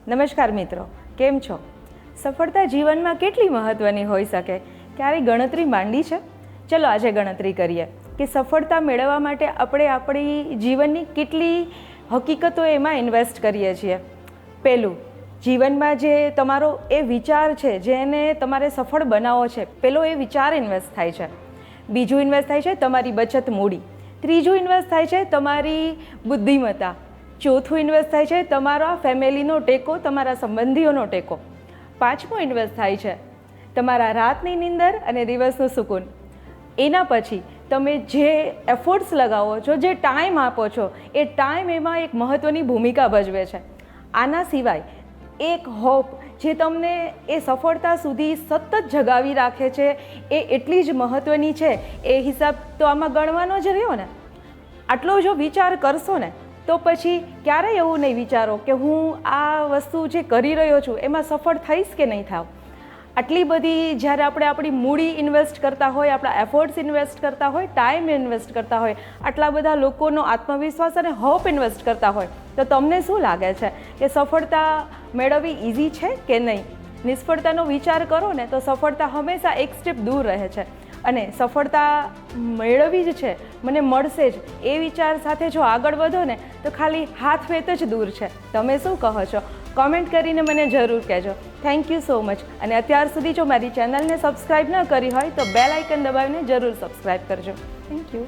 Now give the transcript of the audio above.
નમસ્કાર મિત્રો, કેમ છો? સફળતા જીવનમાં કેટલી મહત્ત્વની હોઈ શકે? ક્યારેય ગણતરી માંડી છે? ચલો આજે ગણતરી કરીએ કે સફળતા મેળવવા માટે આપણે આપણી જીવનની કેટલી હકીકતો એમાં ઇન્વેસ્ટ કરીએ છીએ. પહેલું, જીવનમાં જે તમારો એ વિચાર છે જેને તમારે સફળ બનાવવો છે, પહેલો એ વિચાર ઇન્વેસ્ટ થાય છે. બીજું ઇન્વેસ્ટ થાય છે તમારી બચત મૂડી. ત્રીજું ઇન્વેસ્ટ થાય છે તમારી બુદ્ધિમત્તા. ચોથું ઇન્વેસ્ટ થાય છે તમારા ફેમિલીનો ટેકો, તમારા સંબંધીઓનો ટેકો. પાંચમું ઇન્વેસ્ટ થાય છે તમારા રાતની નીંદર અને દિવસનું સુકૂન. એના પછી તમે જે એફર્ટ્સ લગાવો છો, જે ટાઈમ આપો છો, એ ટાઈમ એમાં એક મહત્ત્વની ભૂમિકા ભજવે છે. આના સિવાય એક હોપ જે તમને એ સફળતા સુધી સતત જગાવી રાખે છે, એ એટલી જ મહત્ત્વની છે. એ હિસાબ તો આમાં ગણવાનો જ રહ્યો ને. આટલો જો વિચાર કરશો ને તો પછી ક્યારેય એવું નહીં વિચારો કે હું આ વસ્તુ જે કરી રહ્યો છું એમાં સફળ થઈશ કે નહીં થાવ. આટલી બધી જ્યારે આપણે આપણી મૂડી ઇન્વેસ્ટ કરતા હોય, આપણા એફર્ટ્સ ઇન્વેસ્ટ કરતા હોય, ટાઈમ ઇન્વેસ્ટ કરતા હોય, આટલા બધા લોકોનો આત્મવિશ્વાસ અને હોપ ઇન્વેસ્ટ કરતા હોય, તો તમને શું લાગે છે કે સફળતા મેળવવી ઇઝી છે કે નહીં? નિષ્ફળતાનો વિચાર કરો ને તો સફળતા હંમેશા એક સ્ટેપ દૂર રહે છે. અને સફળતા મેળવવી જ છે, મને મળશે જ, એ વિચાર સાથે જો આગળ વધો ને તો ખાલી હાથ વેત જ દૂર છે. તમે શું કહો છો? કોમેન્ટ કરીને મને જરૂર કહેજો. Thank you so much. અને અત્યાર સુધી જો મારી ચેનલને સબસ્ક્રાઈબ ન કરી હોય તો બેલ આઇકન દબાવીને જરૂર સબસ્ક્રાઈબ કરજો. Thank you.